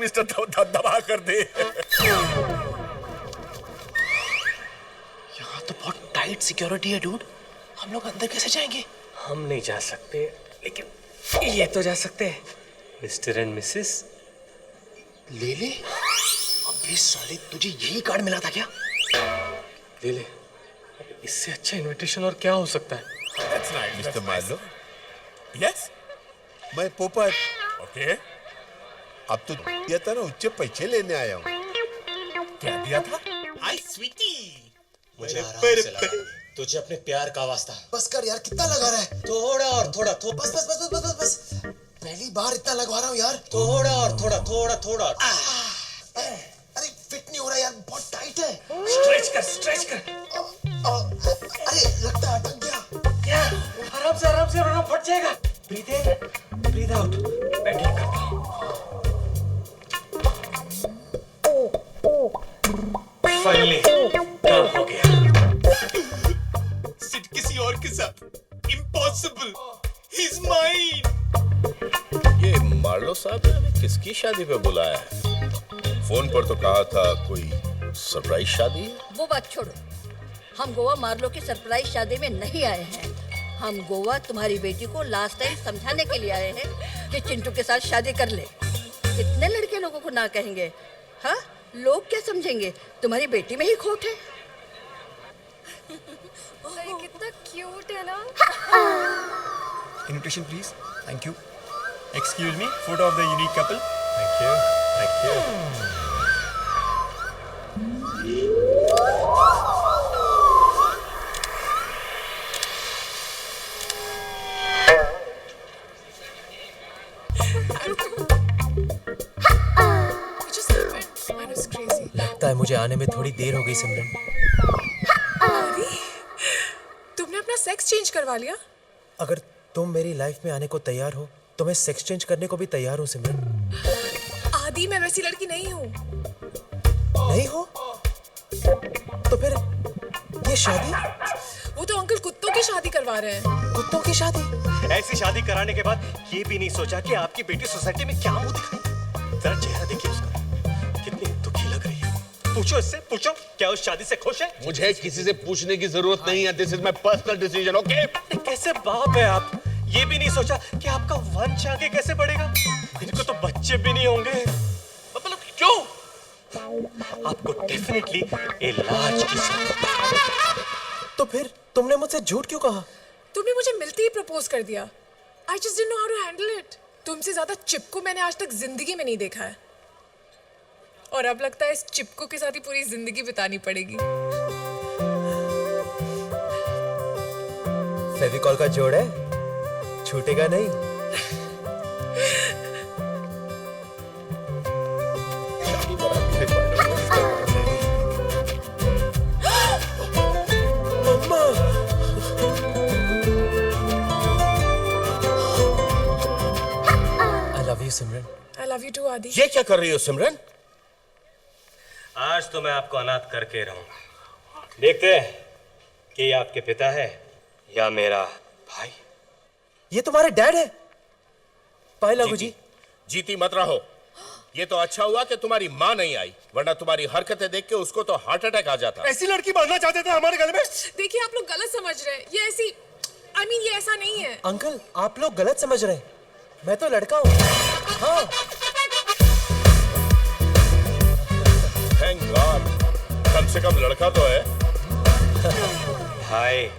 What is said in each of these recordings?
Mister दबा कर दे। यहाँ तो बहुत टाइट सिक्योरिटी है डूड, हम लोग अंदर कैसे जाएंगे? हम नहीं जा सकते, लेकिन ये तो जा सकते हैं। मिस्टर एंड मिसेस ले ले। अबे साले, तुझे यही कार्ड मिला था क्या? ले ले। इससे अच्छा इनविटेशन और क्या हो सकता है? That's nice. Mister Marlowe, Yes? मैं पोपट। Okay. अब तो दिया था ना, उच्च पैसे लेने आया हूँ। क्या दिया था? हाय स्वीटी। मुझे आराम से लगा। तुझे अपने प्यार का वास्ता। बस कर यार, कितना लगा रहा है? थोड़ा और थोड़ा बस बस बस बस बस बस बस। पहली बार इतना लगवा रहा हूँ यार। थोड़ा और थोड़ा थोड़ा थोड़ा। अरे फिट नहीं हो रहा यार, बहुत टाइट है। स्ट्रेच कर, स्ट्रेच कर। अरे लगता है अटक गया। क्या? आराम से वरना फट जाएगा। ब्रीथ इन, ब्रीथ आउट। बैंडेज करता हूँ। फाइनली काम हो गया। सिट किसी और के साथ। Impossible. He's mine. ये मार्लो साहब ने हमें किसकी शादी पे बुलाया है? फोन पर तो कहा था कोई सरप्राइज शादी है। वो बात छोड़ो, हम गोवा मार्लो की सरप्राइज शादी में नहीं आए हैं। हम गोवा तुम्हारी बेटी को लास्ट टाइम समझाने के लिए आए हैं कि चिंटू के साथ शादी कर ले। कितने लड़के लोगों को ना कहेंगे? हाँ, लोग क्या समझेंगे? तुम्हारी बेटी में ही खोट है। कितना क्यूट है ना। Invitation please. Thank you. Excuse me, photo of the unique couple. Thank you. Thank you. It just happened. Man, it's crazy. लगता है मुझे आने में थोड़ी देर हो गई सिमरन। आदि, तुमने अपना सेक्स चेंज करवा लिया? अगर तुम मेरी लाइफ में आने को तैयार हो तो मैं सेक्स चेंज करने को भी तैयार हूँ सिमरन। आदि, मैं वैसी लड़की नहीं हूँ। नहीं हो तो फिर ये शादी? वो तो अंकल कुत्तों की शादी करवा रहे हैं। कुत्तों की शादी? ऐसी शादी कराने के बाद ये भी नहीं सोचा कि आपकी बेटी सोसाइटी में क्या मुंह दिखाए। जरा चेहरा देखिए उसका, कितनी दुखी लग रही है। पूछो इससे, पूछो क्या उस शादी से खुश है? मुझे किसी से पूछने की जरूरत नहीं है। This is my personal decision, okay? कैसे बाप है आप? ये भी नहीं सोचा कि आपका वंश आगे कैसे बढ़ेगा? इनको तो बच्चे भी नहीं होंगे। मतलब क्यों? आपको डेफिनेटली इलाज की जरूरत है। तो फिर तुमने मुझसे झूठ क्यों कहा? तुमने मुझे मिलते ही प्रपोज कर दिया। I just didn't know how to handle it. तुमसे ज्यादा चिपकू मैंने आज तक जिंदगी में नहीं देखा है। और अब लगता है इस चिपकू के साथ ही पूरी जिंदगी बितानी पड़ेगी। फेविकॉल का जोड़ है, छूटेगा नहीं। मम्मा, I love you Simran. I love you too, आदि। ये क्या कर रही हो सिमरन? आज तो मैं आपको अनाथ करके रहूंगा। देखते हैं कि ये आपके पिता है या मेरा भाई। ये तुम्हारे डैड है? पाए लागू जी। जीती मत रहो। ये तो अच्छा हुआ कि तुम्हारी माँ नहीं आई, वरना तुम्हारी हरकतें देख के उसको तो हार्ट अटैक आ जाता। ऐसी लड़की बनना चाहते थे हमारे गले में। देखिए, आप लोग गलत समझ रहे हैं। ये ऐसी ये ऐसा नहीं है। अंकल, आप लोग गलत समझ रहे हैं। मैं तो लड़का हूँ। हाँ। थैंक गॉड, कम से कम लड़का तो है। भाई,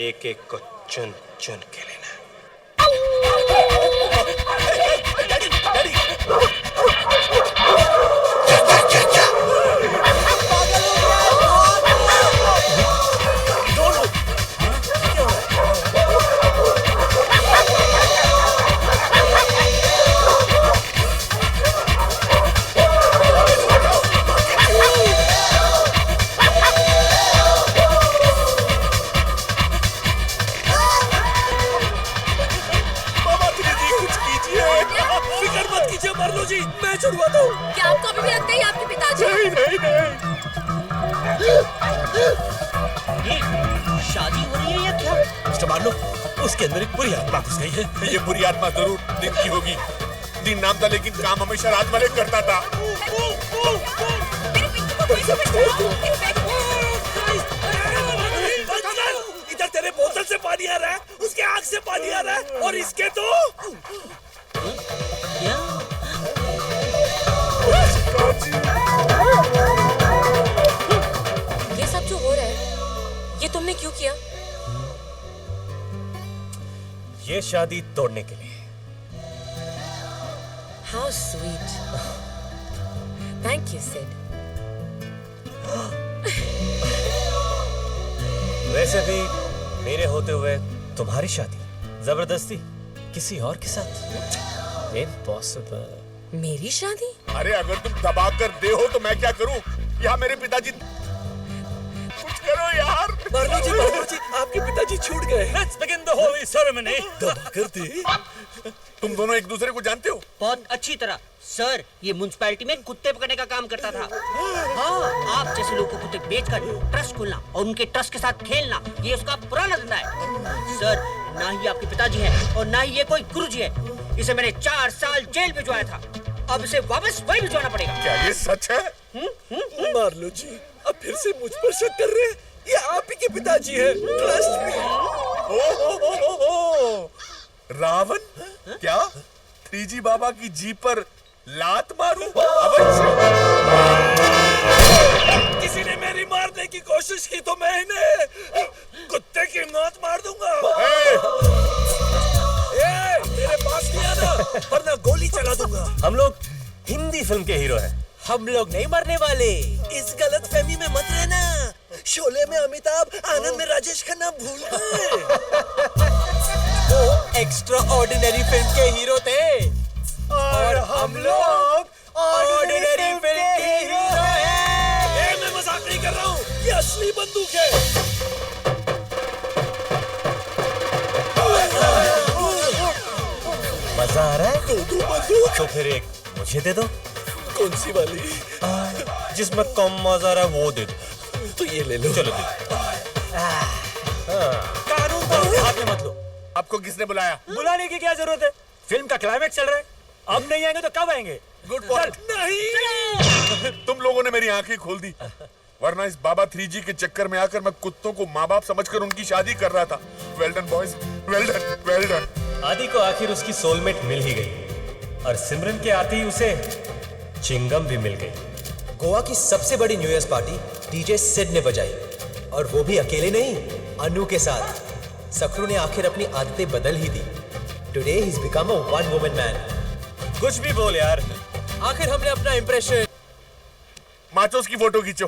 एक एक को चुन चुन के लेना। मैं छुड़वाता हूँ। क्या आपको अभी भी लगता है आपके पिताजी? नहीं नहीं नहीं। शादी हो रही है या क्या? मिस्टर मार्लो, उसके अंदर एक बुरी आत्मा घुस गई है। ये बुरी आत्मा जरूर दिन की होगी। दिन नाम था लेकिन काम हमेशा रात वाले करता था। इधर तेरे बोतल से पानी आ रहा है, उसके आंख से पानी आ रहा है, और इसके तो ये सब जो हो रहा है, ये तुमने क्यों किया? ये शादी तोड़ने के लिए। How sweet. Thank you, Sid. वैसे भी मेरे होते हुए तुम्हारी शादी जबरदस्ती किसी और के साथ इम्पॉसिबल। मेरी शादी? अरे अगर तुम दबा कर दे हो तो मैं क्या करूं? यहाँ मेरे पिताजी, कुछ करो यार। मार्लो जी, आपके पिताजी छूट गए। Let's begin the holy ceremony. दबा कर दे। तुम दोनों एक दूसरे को जानते हो? बहुत अच्छी तरह सर। ये म्युनिसिपैलिटी में कुत्ते पकड़ने का काम करता था। हाँ, आप जैसे लोगों को कुत्ते बेचकर ट्रस्ट खोलना और उनके ट्रस्ट के साथ खेलना, ये उसका पुराना धंधा है। सर, ना ही आपके पिताजी है और ना ही ये कोई गुरुजी है। इसे मैंने 4 साल जेल भिजवाया था, अब इसे वापस वही भिजवाना पड़ेगा। क्या ये सच है? मार्लो जी, अब फिर से मुझ पर शक कर रहे हैं? ये आप ही के पिताजी हैं। Trust me. रावण? क्या 3G बाबा की जीप पर लात मारूं? किसी ने मेरी मारने की कोशिश की तो मैं इन्हें कुत्ते की मौत मार दूंगा। मेरे पास नहीं आना वरना गोली चला दूंगा। हम लोग हिंदी फिल्म के हीरो हैं। हम लोग नहीं मरने वाले। इस गलत फहमी में मत रहना। शोले में अमिताभ, आनंद में राजेश खन्ना भूल गए। वो एक्स्ट्रा ऑर्डिनरी फिल्म के हीरो थे और हम लोग ऑर्डिनरी फिल्म के हीरो हैं। मैं मजाक नहीं कर रहा हूँ, ये असली बंदूक है। मजा आ रहा है? बंदूक तो फिर एक मुझे दे दो। कौन सी वाली? जिसमें कम मजा आ रहा है वो दे दो। तो ये ले लो। चलो कानून तो हाथ में मत लो। आपको किसने बुलाया? बुलाने की क्या जरूरत है? फिल्म का क्लाइमेक्स चल रहा है, अब नहीं आएंगे तो कब आएंगे? Good point. नहीं, तुम लोगों ने मेरी आंखें खोल दी, वरना इस बाबा 3G के चक्कर में आकर मैं कुत्तों को माँ बाप समझकर उनकी शादी कर रहा था। Well done boys, well done, well done. आदि को आखिर उसकी सोलमेट मिल ही गई और सिमरन के आते ही उसे चिंगम भी मिल गई। गोवा की सबसे बड़ी new year party DJ Sid ने बजाई, और वो भी अकेले नहीं, अनु के साथ। सखरू ने आखिर अपनी आदतें बदल ही दी। Today he is become a one woman man. कुछ भी बोल यार। आखिर हमने अपना इंप्रेशन। माचोस की फोटो खींचो।